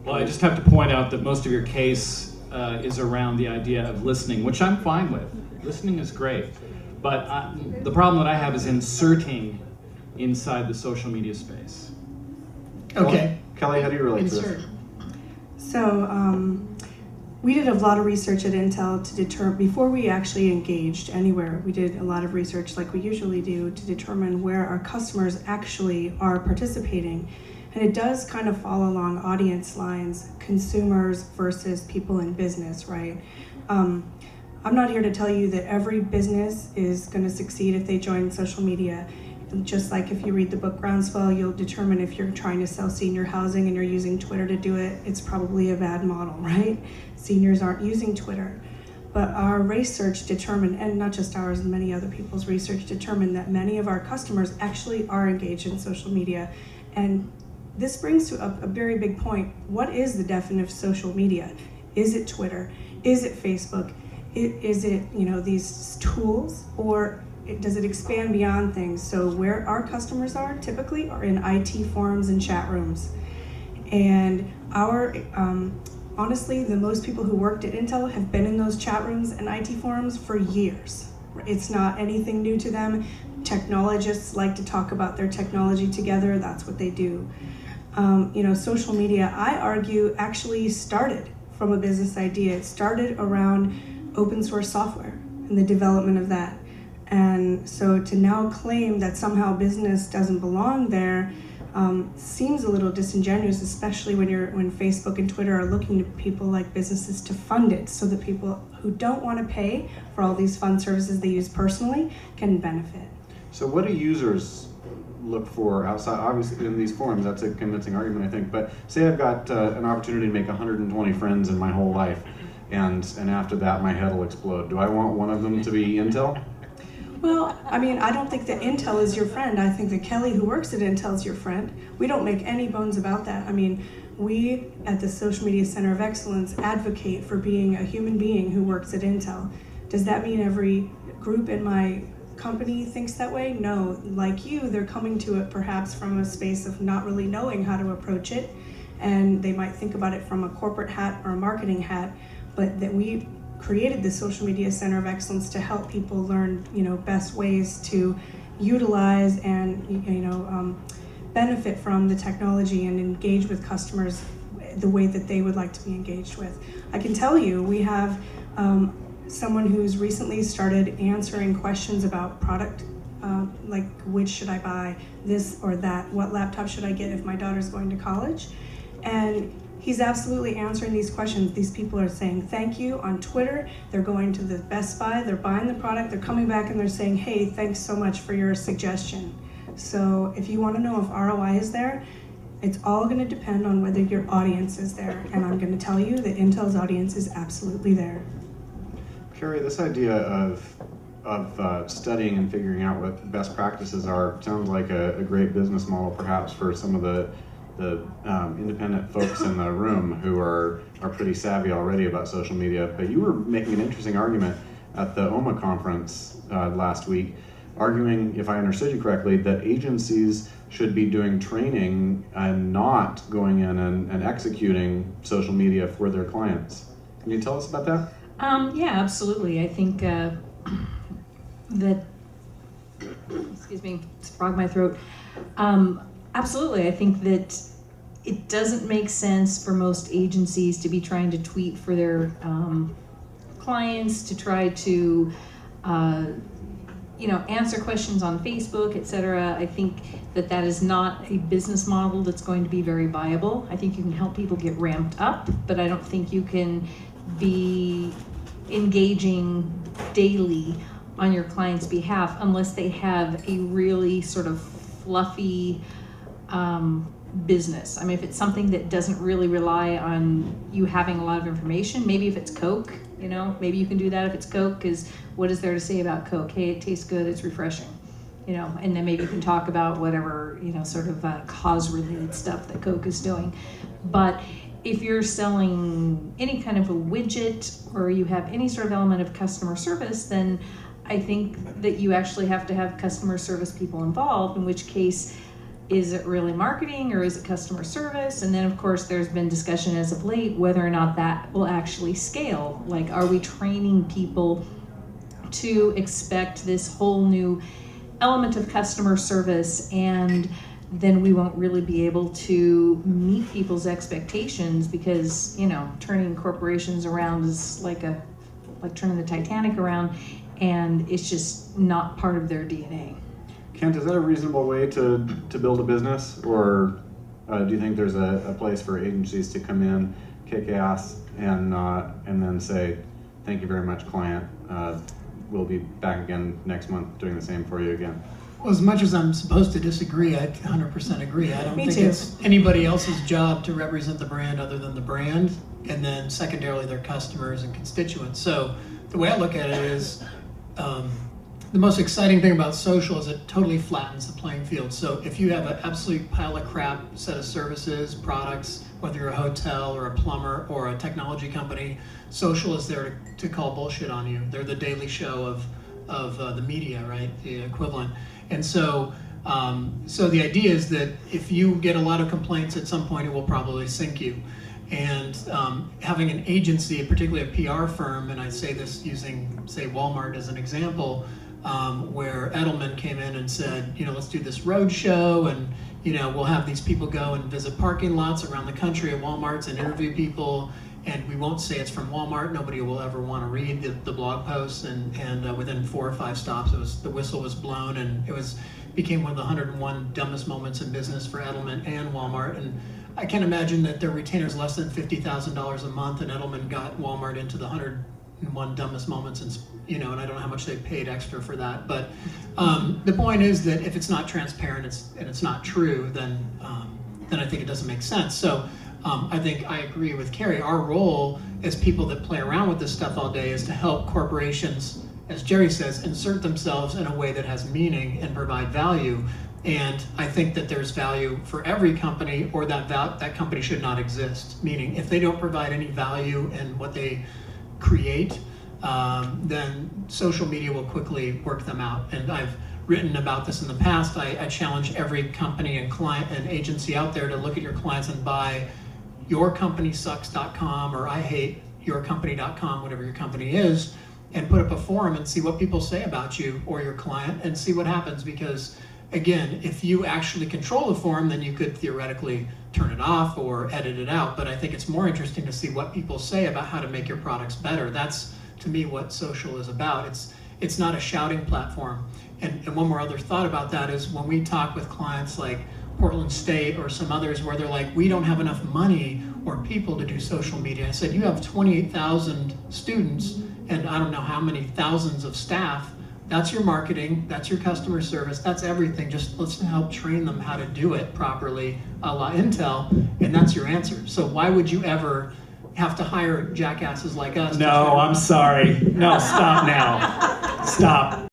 Well, I just have to point out that most of your case is around the idea of listening, which I'm fine with. Listening is great. But the problem that I have is inserting inside the social media space. Okay. Kelly, how do you relate to this? So we did a lot of research at Intel to determine, before we actually engaged anywhere, we did a lot of research like we usually do to determine where our customers actually are participating. And it does kind of fall along audience lines, consumers versus people in business, right? I'm not here to tell you that every business is going to succeed if they join social media. Just like if you read the book Groundswell, you'll determine if you're trying to sell senior housing and you're using Twitter to do it, it's probably a bad model, right? Seniors aren't using Twitter. But our research determined, and not just ours and many other people's research, determined that many of our customers actually are engaged in social media. And this brings to a very big point. What is the definition of social media? Is it Twitter? Is it Facebook? Is it, these tools, or does it expand beyond things? So where our customers are typically are in IT forums and chat rooms. And honestly, the most people who worked at Intel have been in those chat rooms and IT forums for years. It's not anything new to them. Technologists like to talk about their technology together. That's what they do. Social media, I argue, actually started from a business idea. It started around open source software and the development of that. And so to now claim that somehow business doesn't belong there seems a little disingenuous, especially when Facebook and Twitter are looking to people like businesses to fund it so that people who don't want to pay for all these fun services they use personally can benefit. So what do users look for outside, obviously in these forums? That's a convincing argument, I think, but say I've got an opportunity to make 120 friends in my whole life, and after that my head will explode. Do I want one of them to be Intel? Well, I don't think that Intel is your friend. I think that Kelly, who works at Intel, is your friend. We don't make any bones about that. We at the Social Media Center of Excellence advocate for being a human being who works at Intel. Does that mean every group in my company thinks that way? No. Like you, they're coming to it perhaps from a space of not really knowing how to approach it, and they might think about it from a corporate hat or a marketing hat, but that we created the Social Media Center of Excellence to help people learn, best ways to utilize and, benefit from the technology and engage with customers the way that they would like to be engaged with. I can tell you, we have someone who's recently started answering questions about product, like which should I buy, this or that, what laptop should I get if my daughter's going to college? And he's absolutely answering these questions. These people are saying thank you on Twitter. They're going to the Best Buy, they're buying the product, they're coming back and they're saying, hey, thanks so much for your suggestion. So if you want to know if ROI is there, it's all going to depend on whether your audience is there. And I'm going to tell you that Intel's audience is absolutely there. Carrie, this idea of studying and figuring out what best practices are sounds like a great business model perhaps for some of the independent folks in the room who are pretty savvy already about social media. But you were making an interesting argument at the OMA conference last week, arguing, if I understood you correctly, that agencies should be doing training and not going in and executing social media for their clients. Can you tell us about that? Yeah, absolutely. I think that, excuse me, frog my throat. Absolutely, I think that it doesn't make sense for most agencies to be trying to tweet for their clients, to try to answer questions on Facebook, etc. I think that is not a business model that's going to be very viable. I think you can help people get ramped up, but I don't think you can be engaging daily on your client's behalf unless they have a really sort of fluffy business. If it's something that doesn't really rely on you having a lot of information, maybe if it's Coke, maybe you can do that if it's Coke, because what is there to say about Coke? Hey, it tastes good, it's refreshing, and then maybe you can talk about whatever, sort of cause-related stuff that Coke is doing. But if you're selling any kind of a widget or you have any sort of element of customer service, then I think that you actually have to have customer service people involved, in which case is it really marketing or is it customer service? And then of course there's been discussion as of late whether or not that will actually scale. Like, are we training people to expect this whole new element of customer service, and then we won't really be able to meet people's expectations because, you know, turning corporations around is like turning the Titanic around, and it's just not part of their DNA. Kent, is that a reasonable way to build a business, or do you think there's a place for agencies to come in, kick ass, and then say, "Thank you very much, client. We'll be back again next month doing the same for you again"? Well, as much as I'm supposed to disagree, I 100% agree. I don't Me think too. it's anybody else's job to represent the brand other than the brand, and then secondarily their customers and constituents. So the way I look at it is, the most exciting thing about social is it totally flattens the playing field. So if you have an absolute pile of crap set of services, products, whether you're a hotel or a plumber or a technology company, social is there to call bullshit on you. They're the Daily Show of the media, right? The equivalent. And so the idea is that if you get a lot of complaints at some point, it will probably sink you. And having an agency, particularly a PR firm, and I say this using, say, Walmart as an example, where Edelman came in and said, you know, let's do this road show, and you know, we'll have these people go and visit parking lots around the country at Walmarts and interview people, and we won't say it's from Walmart. Nobody will ever want to read the blog posts, and within 4 or 5 stops, the whistle was blown, and became one of the 101 dumbest moments in business for Edelman and Walmart. And I can't imagine that their retainer's less than $50,000 a month, and Edelman got Walmart into the 101 dumbest moments, and you know, and I don't know how much they paid extra for that. But the point is that if it's not transparent and it's not true, then I think it doesn't make sense. So I think I agree with Carrie. Our role as people that play around with this stuff all day is to help corporations, as Jerry says, insert themselves in a way that has meaning and provide value. And I think that there's value for every company, or that company should not exist. Meaning, if they don't provide any value in what they create, then social media will quickly work them out. And I've written about this in the past. I challenge every company and client and agency out there to look at your clients and buy yourcompanysucks.com or IHateYourCompany.com, whatever your company is, and put up a forum and see what people say about you or your client and see what happens. Because again, if you actually control the forum, then you could theoretically turn it off or edit it out. But I think it's more interesting to see what people say about how to make your products better. That's, to me, what social is about. It's not a shouting platform. And one more other thought about that is when we talk with clients like Portland State or some others where they're like, we don't have enough money or people to do social media. I said, you have 28,000 students and I don't know how many thousands of staff. That's your marketing, that's your customer service, that's everything. Just let's help train them how to do it properly, a la Intel, and that's your answer. So why would you ever have to hire jackasses like us? No, I'm sorry. No, stop now. Stop.